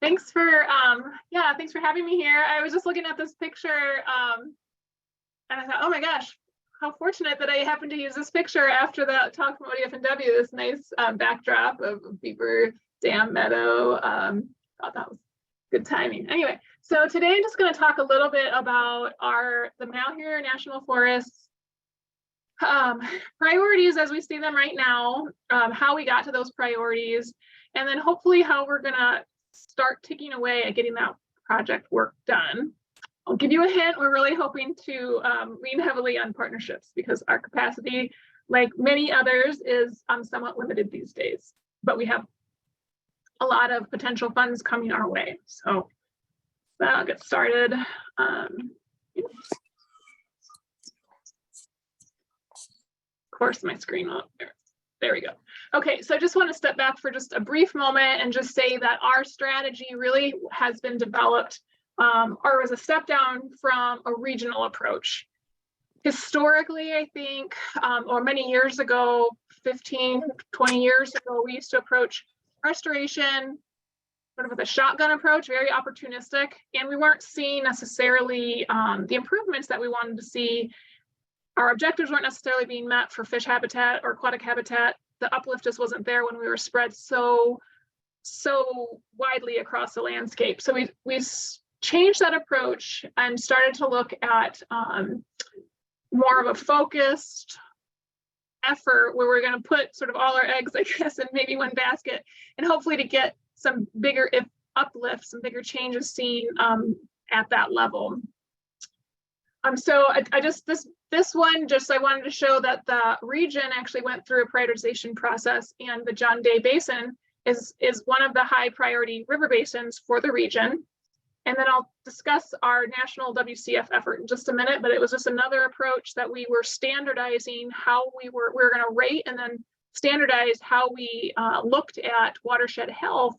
Thanks for thanks for having me here. I was just looking at this picture and I thought, oh my gosh, how fortunate that I happened to use this picture after the talk from ODFW, this nice backdrop of Beaver Dam Meadow. Thought that was good timing. Anyway, so today I'm just going to talk a little bit about the Malheur National Forest priorities as we see them right now, how we got to those priorities, and then hopefully how we're going to start ticking away at getting that project work done. I'll give you a hint. We're really hoping to lean heavily on partnerships because our capacity, like many others, is somewhat limited these days, but we have a lot of potential funds coming our way. So I'll get started. Of course, my screen won't. There we go. Okay, so I just want to step back for just a brief moment and just say that our strategy really has been developed or was a step down from a regional approach. Historically, I think, or many years ago, 15, 20 years ago, we used to approach restoration sort of with a shotgun approach, very opportunistic, and we weren't seeing necessarily the improvements that we wanted to see. Our objectives weren't necessarily being met for fish habitat or aquatic habitat. The uplift just wasn't there when we were spread so widely across the landscape. So we changed that approach and started to look at more of a focused effort where we're going to put sort of all our eggs, I guess, in maybe one basket, and hopefully to get some bigger uplifts, some bigger changes seen at that level. So I just this one, I wanted to show that the region actually went through a prioritization process, and the John Day Basin is one of the high priority river basins for the region. And then I'll discuss our national WCF effort in just a minute, but it was just another approach that we were standardizing how we were going to rate and then standardize how we looked at watershed health,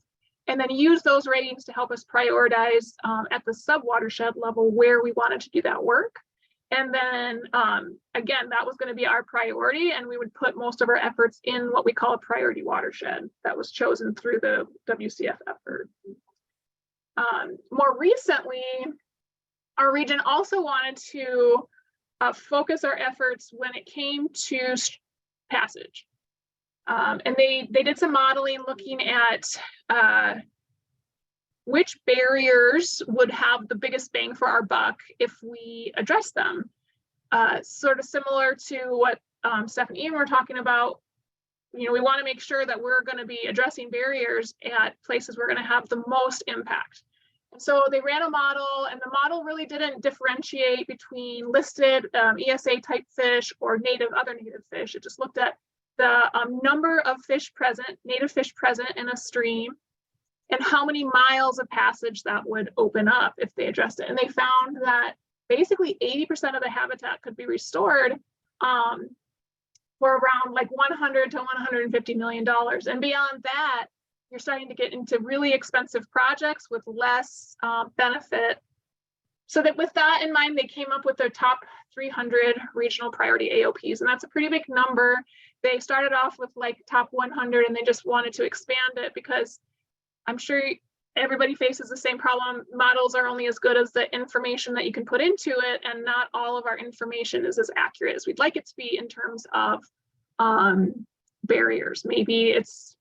and then use those ratings to help us prioritize at the sub-watershed level where we wanted to do that work. And then again, that was going to be our priority, and we would put most of our efforts in what we call a priority watershed that was chosen through the WCF effort. More recently, our region also wanted to focus our efforts when it came to passage. And they did some modeling looking at which barriers would have the biggest bang for our buck if we address them. Sort of similar to what Steph and Ian were talking about. You know, we want to make sure that we're going to be addressing barriers at places we're going to have the most impact. And so they ran a model, and the model really didn't differentiate between listed ESA type fish or other native fish. It just looked at the number of fish present, native fish present in a stream, and how many miles of passage that would open up if they addressed it. And they found that basically 80% of the habitat could be restored for around like $100 to $150 million. And beyond that, you're starting to get into really expensive projects with less benefit. So that with that in mind, they came up with their top 300 regional priority AOPs, and that's a pretty big number. They started off with like top 100, and they just wanted to expand it because I'm sure everybody faces the same problem. Models are only as good as the information that you can put into it, and not all of our information is as accurate as we'd like it to be in terms of barriers. Maybe it's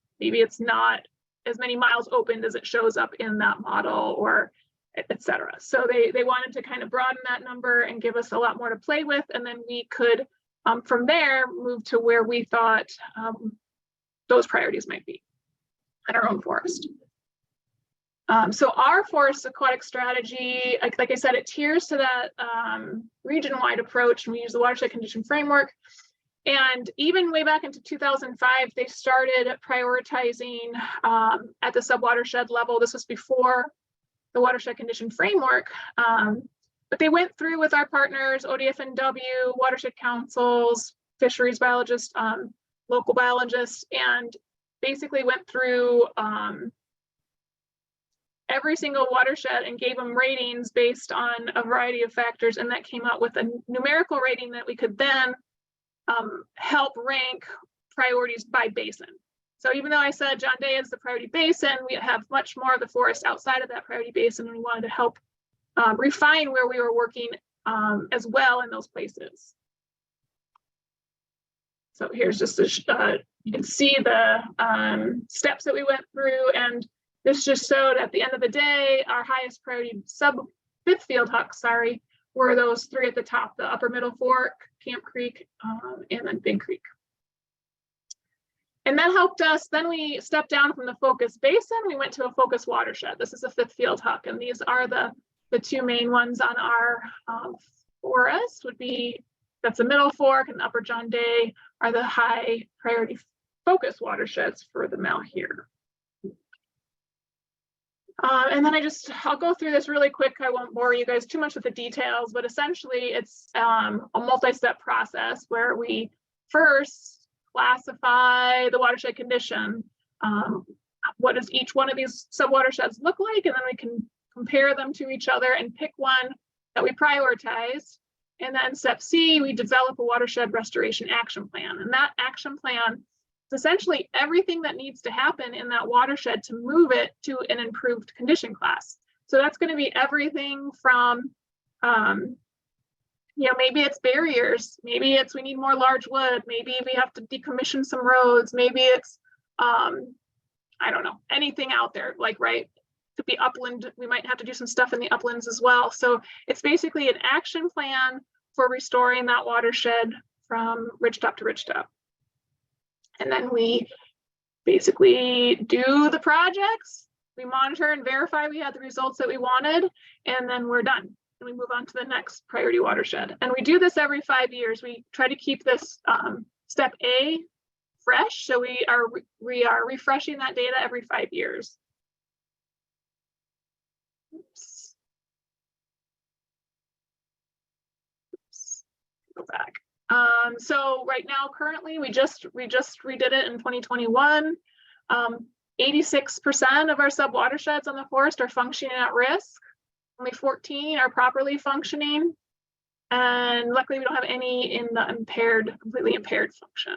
not as many miles opened as it shows up in that model, or et cetera. So they wanted to kind of broaden that number and give us a lot more to play with, and then we could from there move to where we thought those priorities might be in our own forest. So our forest aquatic strategy, like I said, it tiers to that region-wide approach, and we use the watershed condition framework. And even way back into 2005, they started prioritizing at the sub-watershed level. This was before the watershed condition framework. But they went through with our partners, ODFW, watershed councils, fisheries biologists, local biologists, and basically went through every single watershed and gave them ratings based on a variety of factors, and that came out with a numerical rating that we could then help rank priorities by basin. So even though I said John Day is the priority basin, we have much more of the forest outside of that priority basin, and we wanted to help refine where we were working as well in those places. So here's just a, you can see the steps that we went through, and this just showed at the end of the day, our highest priority fifth field hucks, were those three at the top, the Upper Middle Fork, Camp Creek, and then Big Creek. And that helped us, then we stepped down from the focus basin, we went to a focus watershed. This is a fifth field huck, and these are the two main ones on our forest would be, that's the Middle Fork and the Upper John Day are the high priority focus watersheds for the Malheur. And then I'll go through this really quick. I won't bore you guys too much with the details, but essentially it's a multi-step process where we first classify the watershed condition. What does each one of these sub-watersheds look like? And then we can compare them to each other and pick one that we prioritize. And then step C, we develop a watershed restoration action plan. And that action plan is essentially everything that needs to happen in that watershed to move it to an improved condition class. So that's going to be everything from, maybe it's barriers, maybe it's we need more large wood, maybe we have to decommission some roads, maybe it's, I don't know, anything out there, could be upland. We might have to do some stuff in the uplands as well. So it's basically an action plan for restoring that watershed from ridgetop to ridgetop. And then we basically do the projects, we monitor and verify we had the results that we wanted, and then we're done. And we move on to the next priority watershed. And we do this every 5 years. We try to keep this step A fresh. So we are refreshing that data every 5 years. Oops. Go back. So right now, currently, we just redid it in 2021. 86% of our sub-watersheds on the forest are functioning at risk. Only 14 are properly functioning. And luckily, we don't have any in the completely impaired function.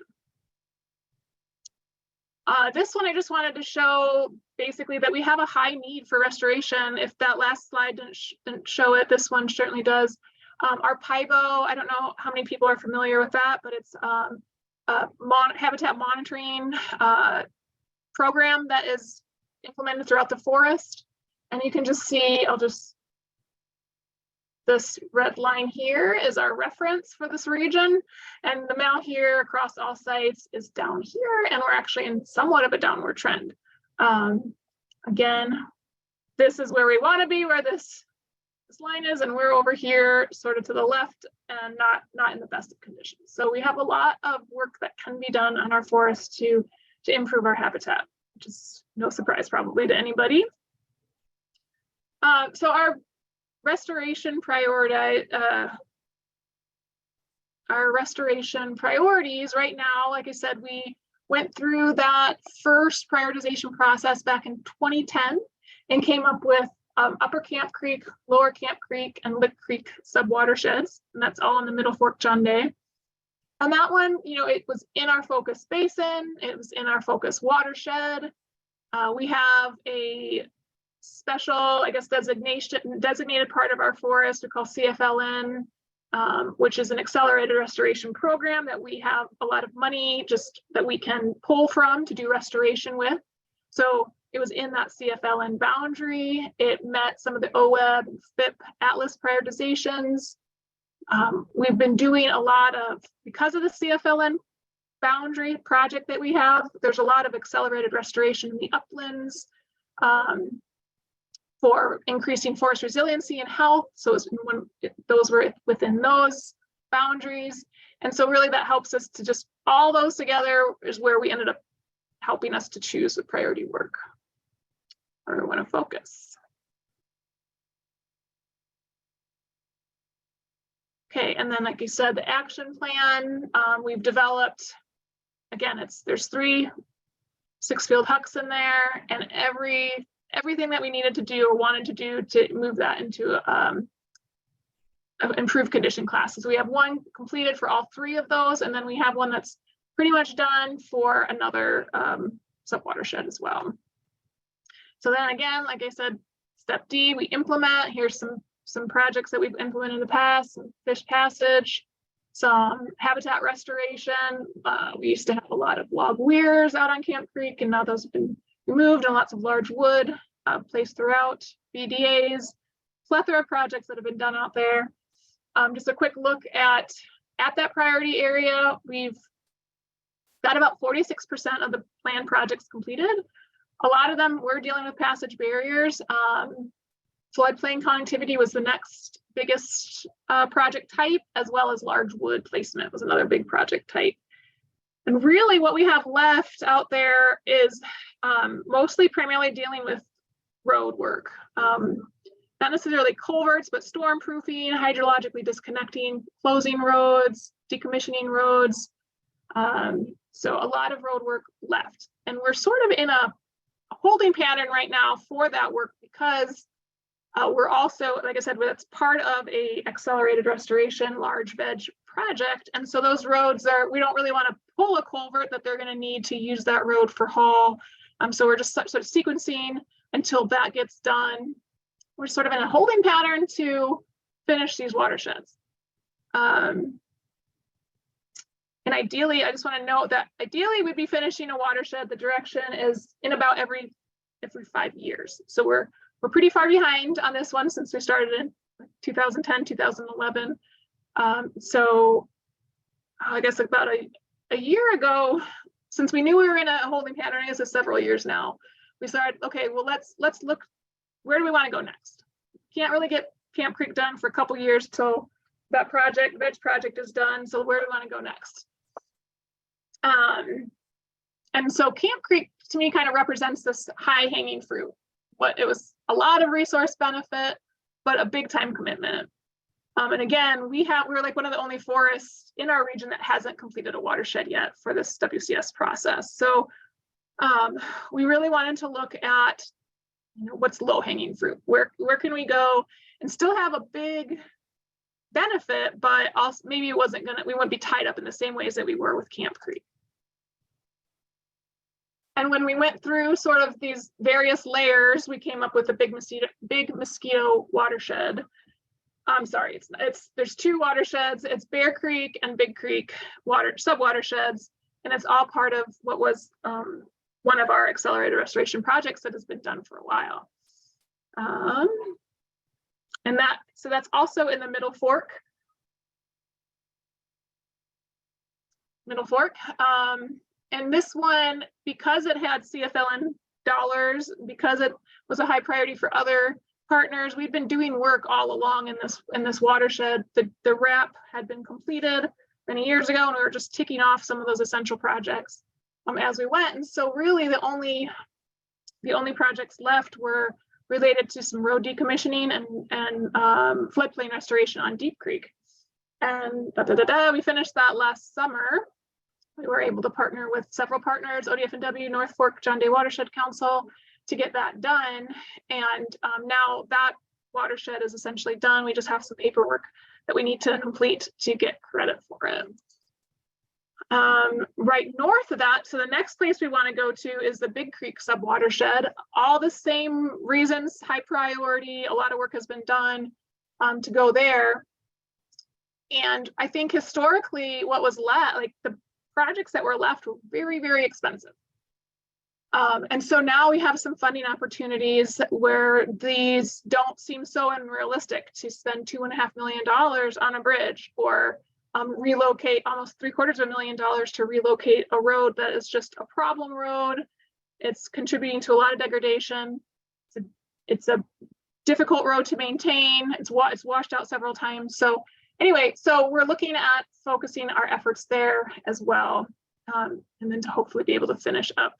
This one, I just wanted to show basically that we have a high need for restoration. If that last slide didn't show it, this one certainly does. Our PIBO, I don't know how many people are familiar with that, but it's a habitat monitoring program that is implemented throughout the forest. And you can just see, this red line here is our reference for this region. And the Malheur across all sites is down here, and we're actually in somewhat of a downward trend. Again, this is where we want to be, where this line is, and we're over here sort of to the left and not in the best of conditions. So we have a lot of work that can be done on our forests to improve our habitat, which is no surprise probably to anybody. So our restoration priorities right now, like I said, we went through that first prioritization process back in 2010 and came up with Upper Camp Creek, Lower Camp Creek, and Lick Creek sub-watersheds, and that's all in the Middle Fork John Day. And that one, it was in our focus basin, it was in our focus watershed. We have a special, designated part of our forest we call CFLN, which is an accelerated restoration program that we have a lot of money just that we can pull from to do restoration with. So it was in that CFLN boundary. It met some of the OWEB and FIP Atlas prioritizations. We've been doing a lot of, because of the CFLN boundary project that we have, there's a lot of accelerated restoration in the uplands for increasing forest resiliency and health. So those were within those boundaries. And so really that helps us to just, all those together is where we ended up helping us to choose the priority work where we want to focus. Okay, and then like you said, the action plan we've developed, again, there's 3 6-field hucks in there, and everything that we needed to do or wanted to do to move that into improved condition classes. We have one completed for all 3 of those, and then we have one that's pretty much done for another subwatershed as well. So then again, like I said, step D, we implement. Here's some projects that we've implemented in the past, some fish passage, some habitat restoration. We used to have a lot of log weirs out on Camp Creek, and now those have been removed, and lots of large wood placed throughout. BDAs, plethora of projects that have been done out there. Just a quick look at that priority area. We've got about 46% of the planned projects completed. A lot of them were dealing with passage barriers. Floodplain connectivity was the next biggest project type, as well as large wood placement was another big project type. And really what we have left out there is mostly primarily dealing with road work. Not necessarily culverts, but storm proofing, hydrologically disconnecting, closing roads, decommissioning roads. So a lot of road work left. And we're sort of in a holding pattern right now for that work because we're also, like I said, that's part of a accelerated restoration large veg project. And so those roads we don't really want to pull a culvert that they're going to need to use that road for haul. So we're just sort of sequencing until that gets done. We're sort of in a holding pattern to finish these watersheds. And ideally, I just want to note that ideally we'd be finishing a watershed. The direction is in about every 5 years. So we're pretty far behind on this one since we started in 2010, 2011. So I guess about a year ago, since we knew we were in a holding pattern, I guess it's several years now, we started, okay, well, let's look, where do we want to go next? Can't really get Camp Creek done for a couple years till that veg project is done. So where do we want to go next? And so Camp Creek to me kind of represents this high hanging fruit. It was a lot of resource benefit, but a big time commitment. And again, we're like one of the only forests in our region that hasn't completed a watershed yet for this WCS process. So we really wanted to look at what's low hanging fruit. Where can we go and still have a big benefit, but also maybe we wouldn't be tied up in the same ways that we were with Camp Creek. And when we went through sort of these various layers, we came up with a big mosquito watershed. I'm sorry, there's two watersheds. It's Bear Creek and Big Creek sub-watersheds, and it's all part of what was one of our accelerated restoration projects that has been done for a while. So that's also in the Middle Fork. And this one, because it had CFLN dollars, because it was a high priority for other partners, we've been doing work all along in this watershed. The RAP had been completed many years ago, and we were just ticking off some of those essential projects as we went. And so really the only projects left were related to some road decommissioning and floodplain restoration on Deep Creek. And we finished that last summer. We were able to partner with several partners, ODF&W, North Fork, John Day Watershed Council, to get that done. And now that watershed is essentially done. We just have some paperwork that we need to complete to get credit for it. Right north of that, so the next place we want to go to is the Big Creek subwatershed. All the same reasons, high priority, a lot of work has been done to go there. And I think historically what was left, like the projects that were left were very, very expensive. And so now we have some funding opportunities where these don't seem so unrealistic to spend $2.5 million on a bridge or relocate almost $750,000 to relocate a road that is just a problem road. It's contributing to a lot of degradation. It's a difficult road to maintain. It's washed out several times. So anyway, so we're looking at focusing our efforts there as well, and then to hopefully be able to finish up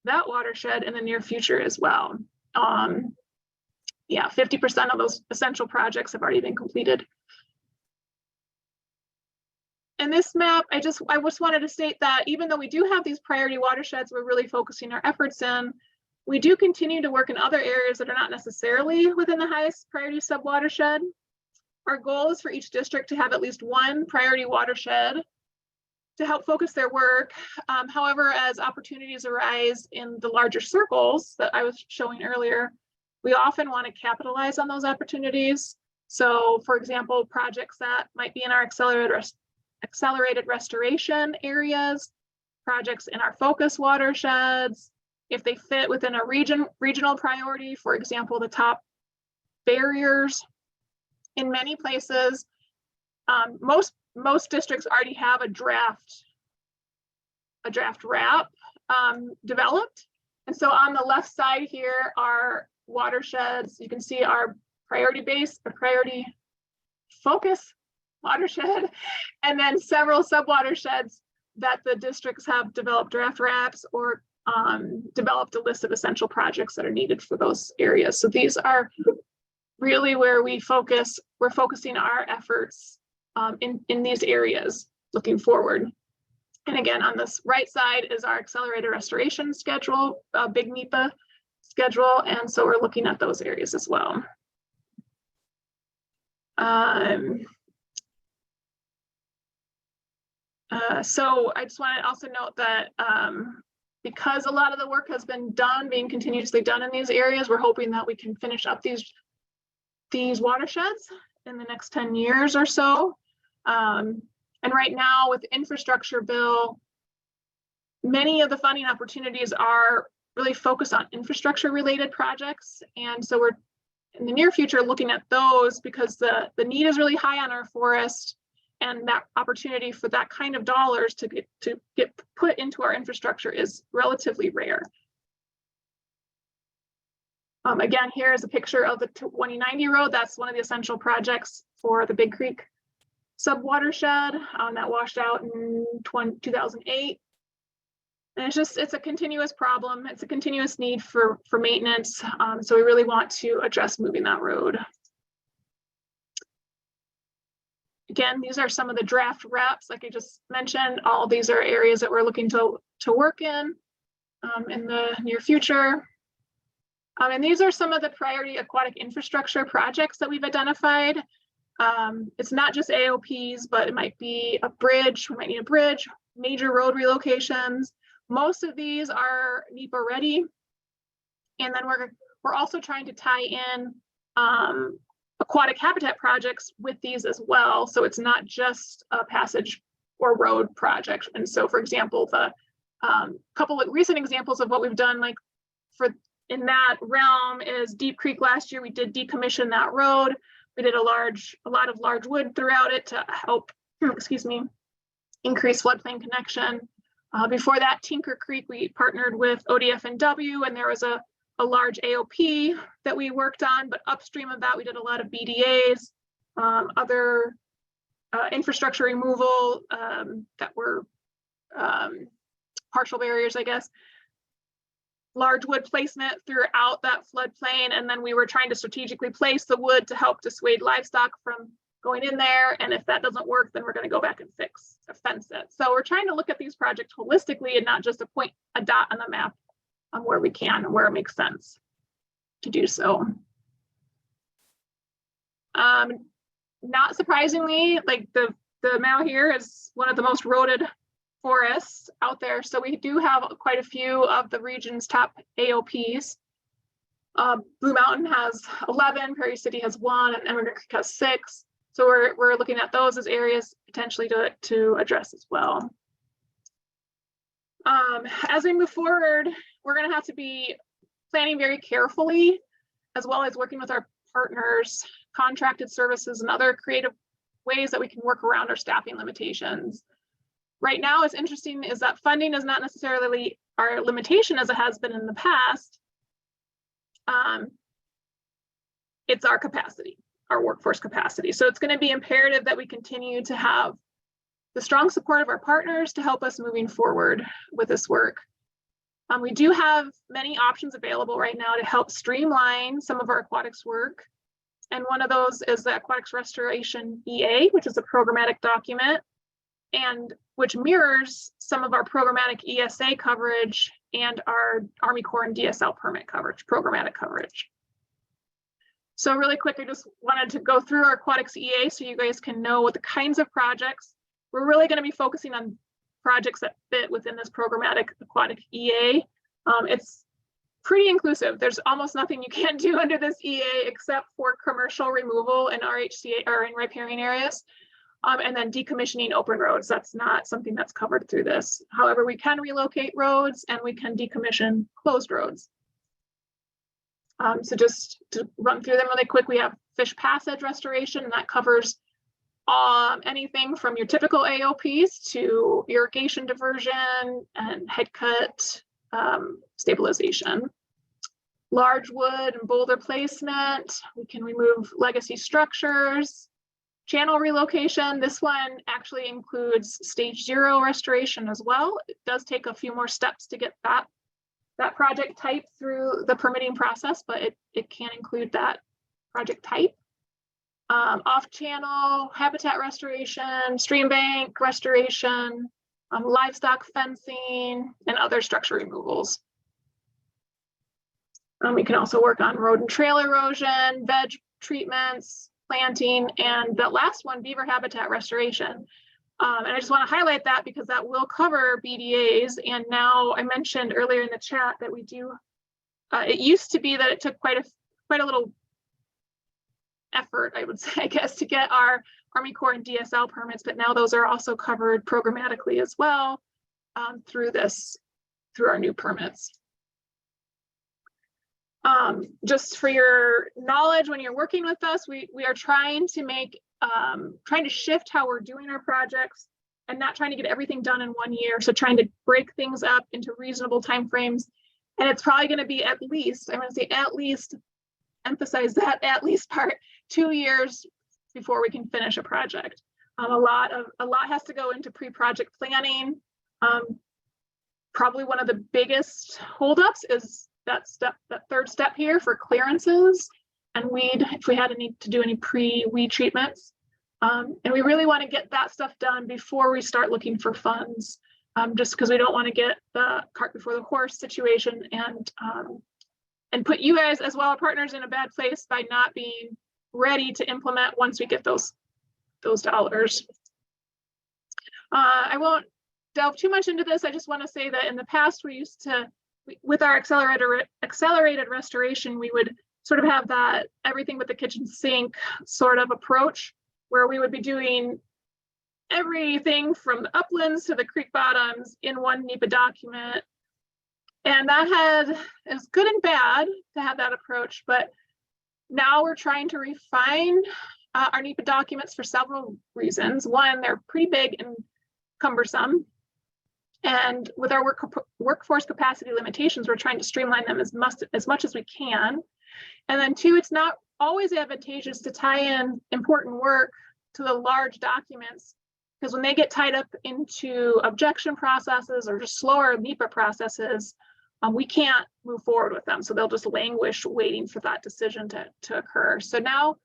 that watershed in the near future as well. Yeah, 50% of those essential projects have already been completed. And this map, I just wanted to state that even though we do have these priority watersheds we're really focusing our efforts in, we do continue to work in other areas that are not necessarily within the highest priority sub-watershed. Our goal is for each district to have at least one priority watershed to help focus their work. However, as opportunities arise in the larger circles that I was showing earlier, we often want to capitalize on those opportunities. So for example, projects that might be in our accelerated restoration areas, projects in our focus watersheds, if they fit within a regional priority, for example, the top barriers. In many places, most districts already have a draft RAP developed. And so on the left side here are watersheds. You can see our priority base, a priority focus watershed, and then several sub-watersheds that the districts have developed draft RAPs or developed a list of essential projects that are needed for those areas. So these are really where we focus. We're focusing our efforts in these areas looking forward. And again, on this right side is our accelerated restoration schedule, big NEPA schedule. And so we're looking at those areas as well. So I just want to also note that because a lot of the work has been done, being continuously done in these areas, we're hoping that we can finish up these watersheds in the next 10 years or so. And right now with the infrastructure bill, many of the funding opportunities are really focused on infrastructure related projects. And so we're in the near future looking at those because the need is really high on our forest, and that opportunity for that kind of dollars to get put into our infrastructure is relatively rare. Again, here is a picture of the 2090 road. That's one of the essential projects for the Big Creek subwatershed that washed out in 2008. And it's a continuous problem. It's a continuous need for maintenance. So we really want to address moving that road. Again, these are some of the draft RAPs, like I just mentioned. All these are areas that we're looking to work in the near future. And these are some of the priority aquatic infrastructure projects that we've identified. It's not just AOPs, but it might be a bridge. We might need a bridge, major road relocations. Most of these are NEPA ready. And then we're also trying to tie in aquatic habitat projects with these as well. So it's not just a passage or road project. And so, for example, the couple of recent examples of what we've done, like in that realm, is Deep Creek. Last year we did decommission that road. We did a lot of large wood throughout it to help, increase floodplain connection. Before that, Tinker Creek, we partnered with ODF&W, and there was a large AOP that we worked on, but upstream of that, we did a lot of BDAs, other infrastructure removal that were partial barriers, I guess. Large wood placement throughout that floodplain, and then we were trying to strategically place the wood to help dissuade livestock from going in there. And if that doesn't work, then we're going to go back and fence it. So we're trying to look at these projects holistically and not just point a dot on the map on where we can and where it makes sense to do so. Not surprisingly, like the Mao here is one of the most eroded forests out there. So we do have quite a few of the region's top AOPs. Blue Mountain has 11, Prairie City has 1, and Emigrant Creek has 6. So we're looking at those as areas potentially to address as well. As we move forward, we're going to have to be planning very carefully, as well as working with our partners, contracted services, and other creative ways that we can work around our staffing limitations. Right now, what's interesting is that funding is not necessarily our limitation as it has been in the past. It's our capacity, our workforce capacity. So it's going to be imperative that we continue to have the strong support of our partners to help us moving forward with this work. We do have many options available right now to help streamline some of our aquatics work. And one of those is the Aquatics Restoration EA, which is a programmatic document, and which mirrors some of our programmatic ESA coverage and our Army Corps and DSL permit coverage, programmatic coverage. So really quick, I just wanted to go through our Aquatics EA so you guys can know what the kinds of projects we're really going to be focusing on. projects that fit within this programmatic aquatic EA. It's pretty inclusive. There's almost nothing you can't do under this EA except for commercial removal in RHCA or in riparian areas. And then decommissioning open roads. That's not something that's covered through this. However, we can relocate roads and we can decommission closed roads. So just to run through them really quick, we have fish passage restoration, and that covers anything from your typical AOPs to irrigation diversion and head cut stabilization. Large wood and boulder placement. We can remove legacy structures. Channel relocation, this one actually includes stage 0 restoration as well. It does take a few more steps to get that project type through the permitting process, but it can include that project type. Off-channel habitat restoration, stream bank restoration, livestock fencing, and other structure removals. We can also work on road and trail erosion, veg treatments, planting, and the last one, beaver habitat restoration. And I just want to highlight that because that will cover BDAs. And now I mentioned earlier in the chat that we do, it used to be that it took quite a little effort, I would say, I guess, to get our Army Corps and DSL permits, but now those are also covered programmatically as well through our new permits. Just for your knowledge, when you're working with us, we are trying to shift how we're doing our projects and not trying to get everything done in 1 year. So trying to break things up into reasonable timeframes. And it's probably going to be at least, I'm going to say at least, emphasize that at least part, 2 years before we can finish a project. A lot has to go into pre-project planning. Probably one of the biggest holdups is that third step here for clearances and weed, if we had to do any pre-weed treatments. And we really want to get that stuff done before we start looking for funds, just because we don't want to get the cart before the horse situation and put you guys as well, our partners, in a bad place by not being ready to implement once we get those dollars. I won't delve too much into this. I just want to say that in the past we used to, with our accelerated restoration, we would sort of have that everything but the kitchen sink sort of approach, where we would be doing everything from the uplands to the creek bottoms in one NEPA document. And it was good and bad to have that approach, but now we're trying to refine our NEPA documents for several reasons. One, they're pretty big and cumbersome. And with our workforce capacity limitations, we're trying to streamline them as much as we can. And then two, it's not always advantageous to tie in important work to the large documents, because when they get tied up into objection processes or just slower NEPA processes, we can't move forward with them. So they'll just languish waiting for that decision to occur. So now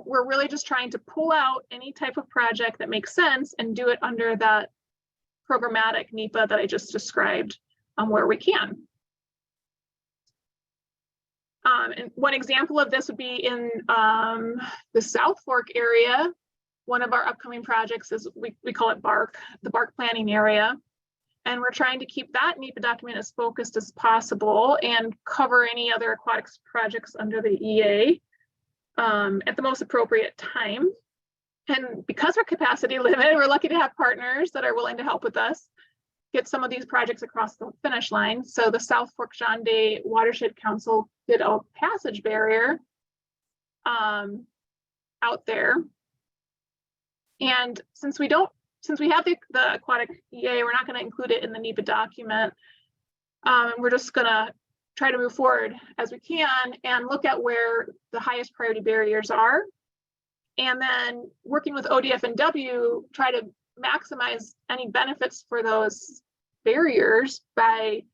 we're really just trying to pull out any type of project that makes sense and do it under that programmatic NEPA that I just described where we can. And one example of this would be in the South Fork area. One of our upcoming projects is, we call it BARC, the BARC planning area. And we're trying to keep that NEPA document as focused as possible and cover any other aquatics projects under the EA at the most appropriate time. And because we're capacity limited, we're lucky to have partners that are willing to help with us get some of these projects across the finish line. So the South Fork John Day Watershed Council did a passage barrier out there. And since we have the aquatic EA, we're not going to include it in the NEPA document. We're just going to try to move forward as we can and look at where the highest priority barriers are. And then working with ODF and W, try to maximize any benefits for those barriers by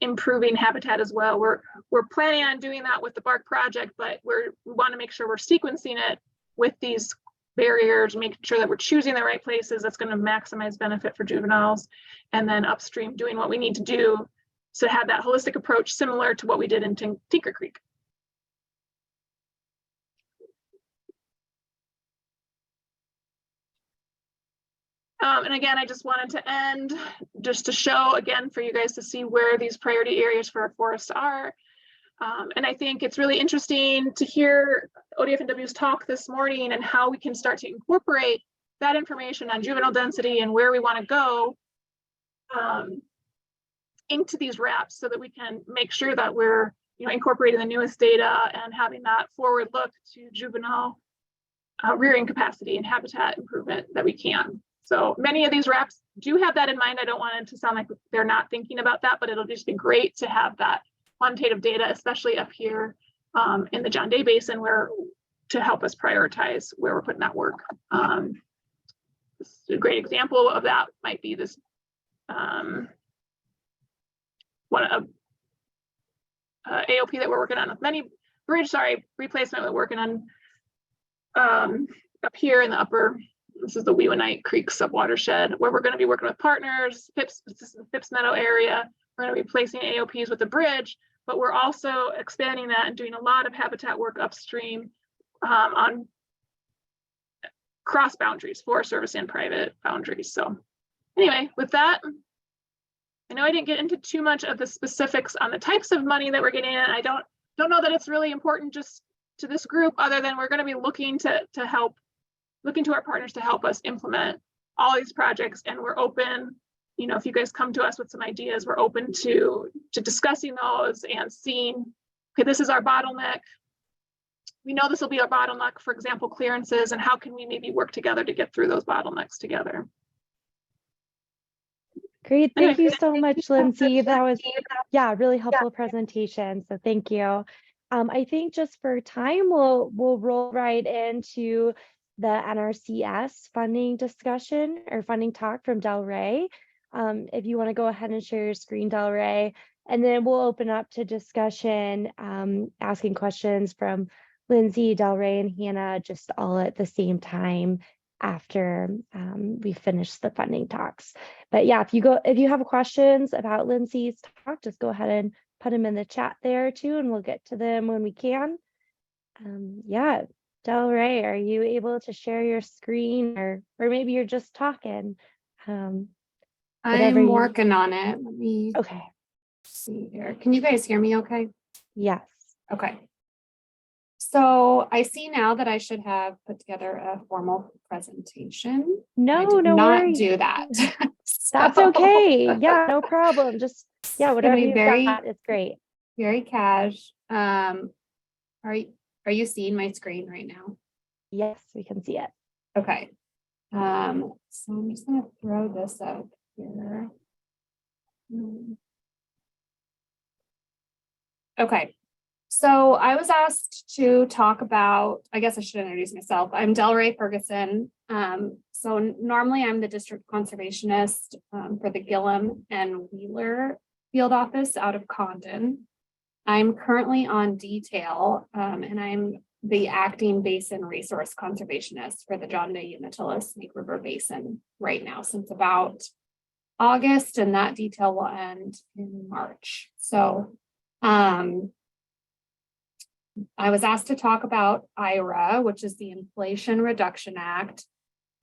improving habitat as well. We're planning on doing that with the BARC project, but we want to make sure we're sequencing it with these barriers, making sure that we're choosing the right places that's going to maximize benefit for juveniles, and then upstream doing what we need to do to have that holistic approach similar to what we did in Tinker Creek. And again, I just wanted to end just to show again for you guys to see where these priority areas for our forests are. And I think it's really interesting to hear ODF&W's talk this morning and how we can start to incorporate that information on juvenile density and where we want to go into these RAPs so that we can make sure that we're incorporating the newest data and having that forward look to juvenile rearing capacity and habitat improvement that we can. So many of these RAPs do have that in mind. I don't want it to sound like they're not thinking about that, but it'll just be great to have that quantitative data, especially up here in the John Day Basin, where to help us prioritize where we're putting that work. A great example of that might be this one of AOP that we're working on with many replacement we're working on up here in the upper. This is the Weewanite Creek subwatershed, where we're going to be working with partners. This is the Phipps Meadow area. We're going to be placing AOPs with the bridge, but we're also expanding that and doing a lot of habitat work upstream on cross boundaries, Forest Service and private boundaries. So anyway, with that, I know I didn't get into too much of the specifics on the types of money that we're getting in. I don't know that it's really important just to this group, other than we're going to be looking to our partners to help us implement all these projects, and we're open. If you guys come to us with some ideas, we're open to discussing those and seeing, okay, this is our bottleneck. We know this will be our bottleneck, for example, clearances, and how can we maybe work together to get through those bottlenecks together. Great, thank you so much, Lindsay. That was, really helpful presentation. So thank you. I think just for time, we'll roll right into the NRCS funding discussion or funding talk from DelRae. If you want to go ahead and share your screen, DelRae, and then we'll open up to discussion, asking questions from Lindsay, DelRae, and Hannah, just all at the same time after we finish the funding talks. But yeah, if you have questions about Lindsay's talk, just go ahead and put them in the chat there too, and we'll get to them when we can. DelRae, are you able to share your screen, or maybe you're just talking? I'm working on it. Let me see here. Can you guys hear me okay? Yes. Okay. So I see now that I should have put together a formal presentation. No, I did no not worries. do that. That's okay. Yeah, no problem. Just whatever you've got, it's great. Very cash. Are you seeing my screen right now? Yes, we can see it. Okay. So I'm just gonna throw this up here. Okay. So I was asked to talk about, I guess I should introduce myself. I'm DelRae Ferguson. So normally I'm the district conservationist for the Gillum and Wheeler field office out of Condon. I'm currently on detail and I'm the acting basin resource conservationist for the John Day Umatilla Snake River Basin right now since about August, and that detail will end in March. So I was asked to talk about IRA, which is the Inflation Reduction Act.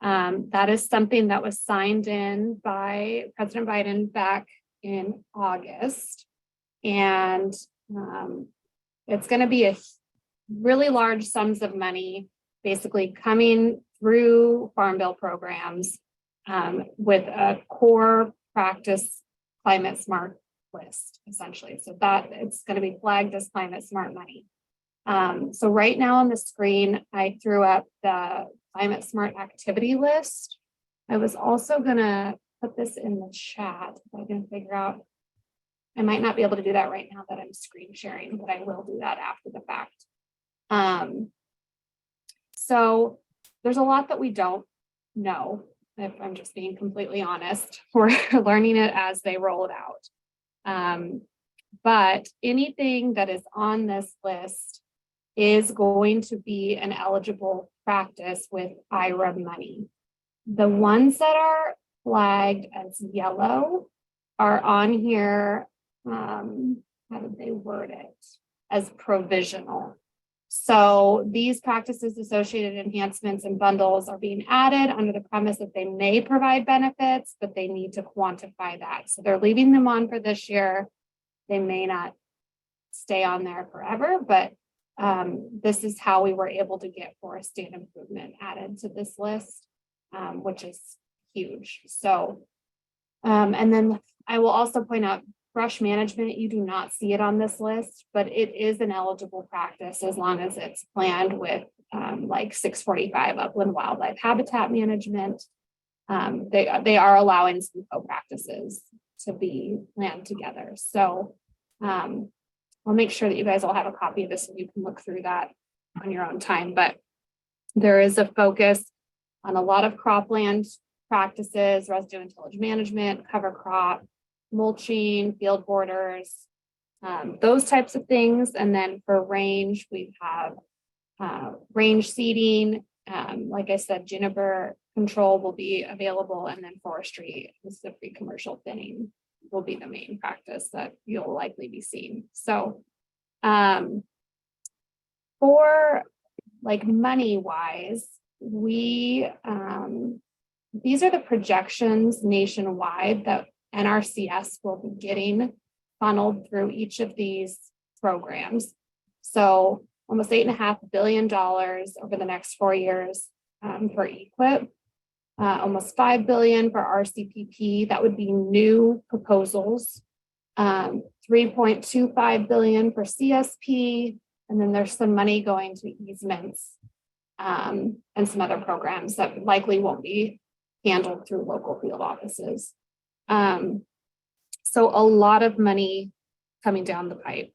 That is something that was signed in by President Biden back in August. And it's going to be a really large sums of money, basically coming through Farm Bill programs with a core practice climate smart list, essentially. So that it's going to be flagged as climate smart money. So right now on the screen, I threw up the climate smart activity list. I was also going to put this in the chat if I can figure out. I might not be able to do that right now that I'm screen sharing, but I will do that after the fact. So there's a lot that we don't know, if I'm just being completely honest. We're learning it as they roll it out. But anything that is on this list is going to be an eligible practice with IRA money. The ones that are flagged as yellow are on here, how did they word it? As provisional. So these practices associated enhancements and bundles are being added under the premise that they may provide benefits, but they need to quantify that. So they're leaving them on for this year. They may not stay on there forever, but this is how we were able to get forest stand improvement added to this list, which is huge. So, and then I will also point out brush management, you do not see it on this list, but it is an eligible practice as long as it's planned with like 645 upland wildlife habitat management. They are allowing some co-practices to be planned together. So I'll make sure that you guys all have a copy of this and you can look through that on your own time. But there is a focus on a lot of cropland practices, residue and tillage management, cover crop, mulching, field borders, those types of things. And then for range, we have range seeding. Like I said, juniper control will be available, and then forestry, this is the pre-commercial thinning, will be the main practice that you'll likely be seeing. So for like money wise, we these are the projections nationwide that NRCS will be getting funneled through each of these programs. So almost $8.5 billion over the next 4 years for EQIP, almost $5 billion for RCPP. That would be new proposals. 3.25 billion for CSP, and then there's some money going to easements and some other programs that likely won't be handled through local field offices. So a lot of money coming down the pipe.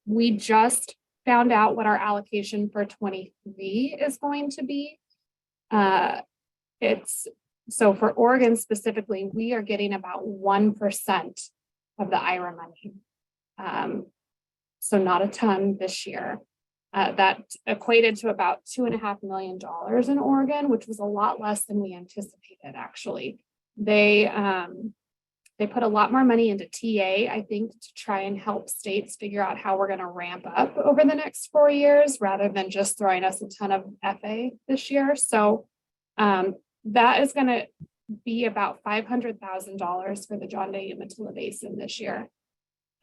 We just found out what our allocation for 23 is going to be. So for Oregon specifically, we are getting about 1% of the IRA money. So not a ton this year. That equated to about $2.5 million in Oregon, which was a lot less than we anticipated, actually. They put a lot more money into TA, I think, to try and help states figure out how we're going to ramp up over the next 4 years, rather than just throwing us a ton of FA this year. So that is going to be about $500,000 for the John Day Umatilla Basin this year.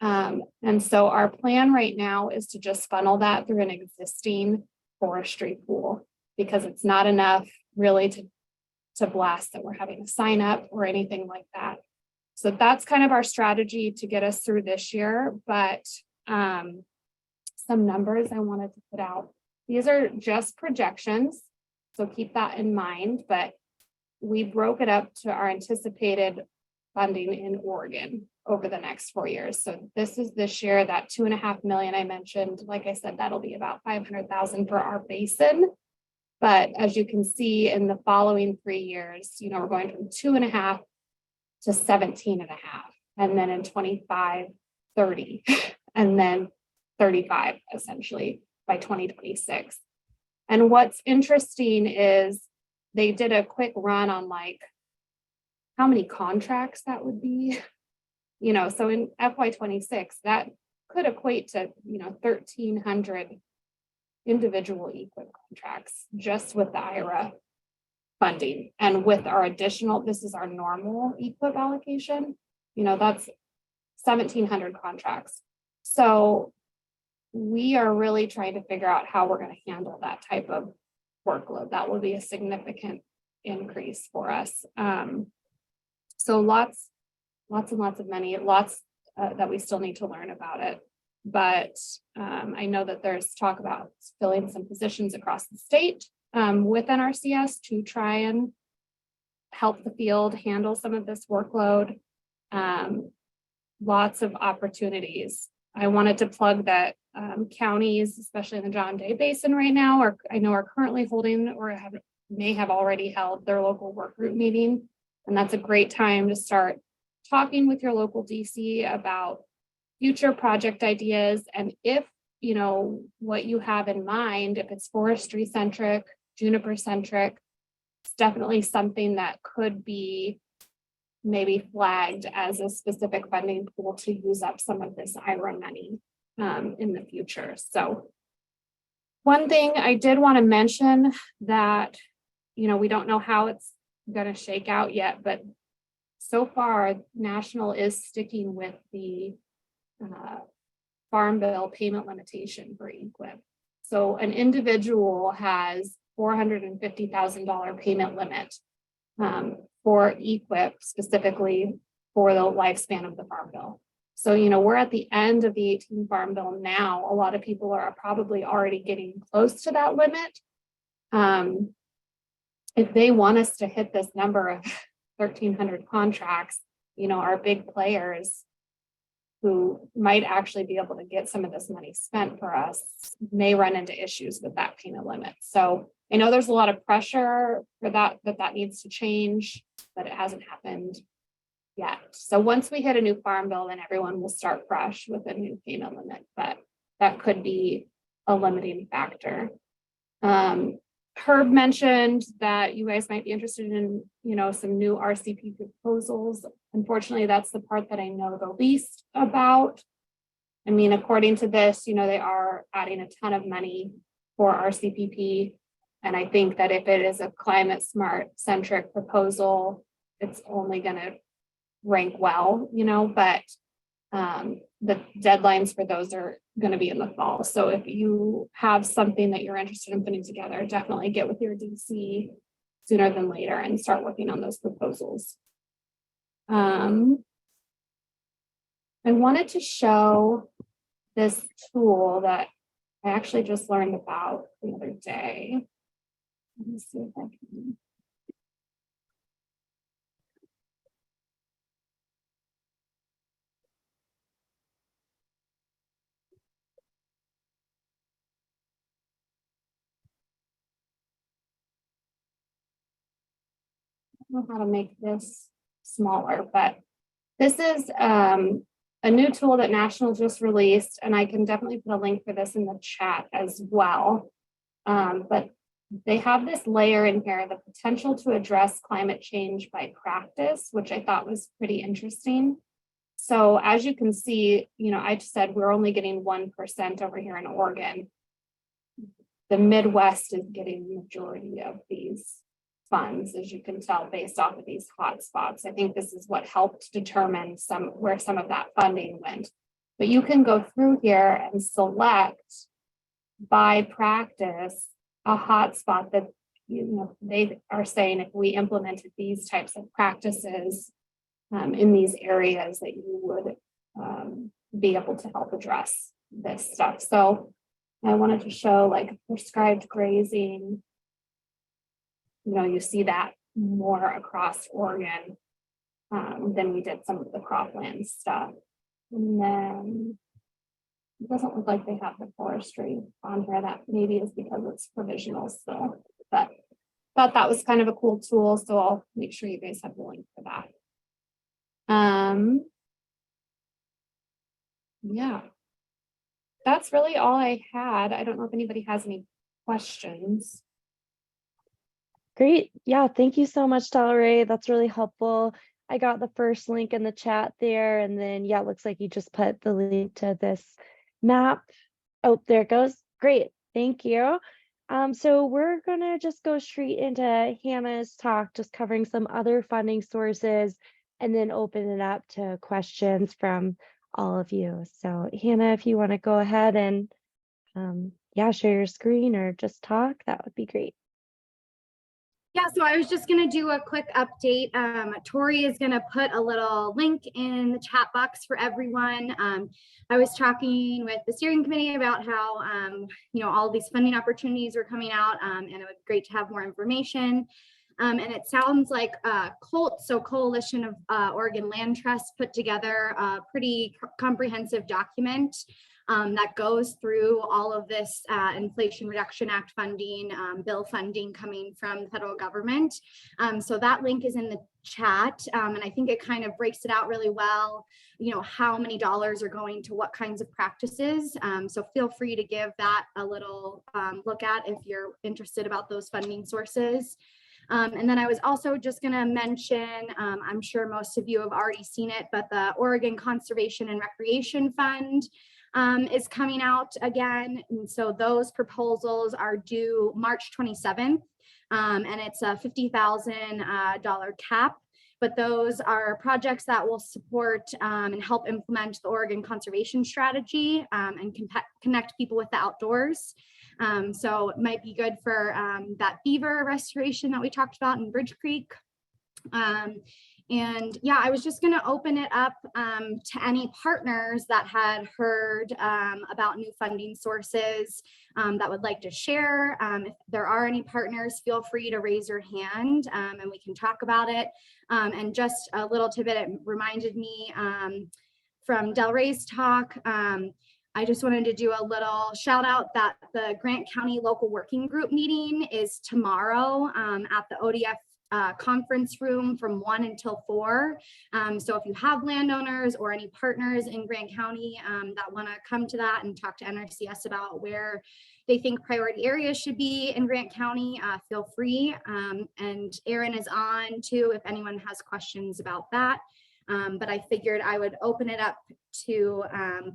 And so our plan right now is to just funnel that through an existing forestry pool, because it's not enough really to blast that we're having to sign up or anything like that. So that's kind of our strategy to get us through this year. But some numbers I wanted to put out. These are just projections, so keep that in mind. But we broke it up to our anticipated funding in Oregon over the next 4 years. So this is this year, that $2.5 million I mentioned. Like I said, that'll be about $500,000 for our basin. But as you can see in the following 3 years, we're going from 2.5 to 17.5, and then in 25, 30, and then 35 essentially by 2026. And what's interesting is they did a quick run on like how many contracts that would be, so in FY26, that could equate to, 1,300 individual EQIP contracts just with the IRA funding. And with our additional, this is our normal EQIP allocation, that's 1,700 contracts. So we are really trying to figure out how we're going to handle that type of workload. That will be a significant increase for us. So lots and lots of money, lots that we still need to learn about it. But I know that there's talk about filling some positions across the state with NRCS to try and help the field handle some of this workload. Lots of opportunities. I wanted to plug that counties, especially in the John Day Basin right now, are currently holding or may have already held their local work group meeting. And that's a great time to start talking with your local DC about future project ideas. And if, what you have in mind, if it's forestry centric, juniper centric, it's definitely something that could be maybe flagged as a specific funding pool to use up some of this IRA money in the future. So One thing I did want to mention that, we don't know how it's going to shake out yet, but so far, National is sticking with the Farm Bill payment limitation for EQIP. So an individual has $450,000 payment limit for EQIP, specifically for the lifespan of the Farm Bill. So, we're at the end of the 18 Farm Bill now. A lot of people are probably already getting close to that limit. If they want us to hit this number of 1,300 contracts, our big players who might actually be able to get some of this money spent for us may run into issues with that payment limit. So I know there's a lot of pressure for that needs to change, but it hasn't happened yet. So once we hit a new Farm Bill, then everyone will start fresh with a new payment limit, but that could be a limiting factor. Herb mentioned that you guys might be interested in, some new RCP proposals. Unfortunately, that's the part that I know the least about. I mean, according to this, they are adding a ton of money for RCPP. And I think that if it is a climate smart centric proposal, it's only going to rank well, but the deadlines for those are going to be in the fall. So if you have something that you're interested in putting together, definitely get with your DC sooner than later and start working on those proposals. I wanted to show this tool that I actually just learned about the other day. Let me see if I can. I don't know how to make this smaller, but this is a new tool that National just released, and I can definitely put a link for this in the chat as well. But they have this layer in here, the potential to address climate change by practice, which I thought was pretty interesting. So as you can see, I just said we're only getting 1% over here in Oregon. The Midwest is getting the majority of these funds, as you can tell, based off of these hotspots. I think this is what helped determine where some of that funding went. But you can go through here and select by practice a hotspot that they are saying if we implemented these types of practices in these areas that you would be able to help address this stuff. So I wanted to show like prescribed grazing. You see that more across Oregon than we did some of the cropland stuff. And then it doesn't look like they have the forestry on here. That maybe is because it's provisional still, but thought that was kind of a cool tool. So I'll make sure you guys have the link for that. Yeah, that's really all I had. I don't know if anybody has any questions. Great. Yeah, thank you so much, DelRae. That's really helpful. I got the first link in the chat there, and then yeah, it looks like you just put the link to this map. Oh, there it goes. Great. Thank you. So we're gonna just go straight into Hannah's talk, just covering some other funding sources, and then open it up to questions from all of you. So Hannah, if you want to go ahead and yeah, share your screen or just talk, that would be great. Yeah, so I was just going to do a quick update. Tori is going to put a little link in the chat box for everyone. I was talking with the steering committee about how, all of these funding opportunities are coming out, and it would be great to have more information. And it sounds like Coalition of Oregon Land Trust put together a pretty comprehensive document that goes through all of this Inflation Reduction Act funding, bill funding coming from the federal government. So that link is in the chat, and I think it kind of breaks it out really well, how many dollars are going to what kinds of practices. So feel free to give that a little look at if you're interested about those funding sources. And then I was also just going to mention, I'm sure most of you have already seen it, but the Oregon Conservation and Recreation Fund is coming out again. And so those proposals are due March 27th. And it's a $50,000 cap. But those are projects that will support and help implement the Oregon Conservation Strategy and connect people with the outdoors. So it might be good for that beaver restoration that we talked about in Bridge Creek. And yeah, I was just going to open it up to any partners that had heard about new funding sources that would like to share. If there are any partners, feel free to raise your hand and we can talk about it. And just a little tidbit, it reminded me from DelRae's talk. I just wanted to do a little shout out that the Grant County Local Working Group meeting is tomorrow at the ODF conference room from 1 until 4. So if you have landowners or any partners in Grant County that want to come to that and talk to NRCS about where they think priority areas should be in Grant County, feel free. And Erin is on too if anyone has questions about that. But I figured I would open it up to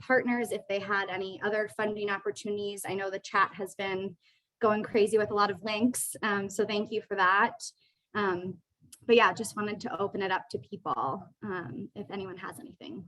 partners if they had any other funding opportunities. I know the chat has been going crazy with a lot of links. So thank you for that. But yeah, just wanted to open it up to people if anyone has anything.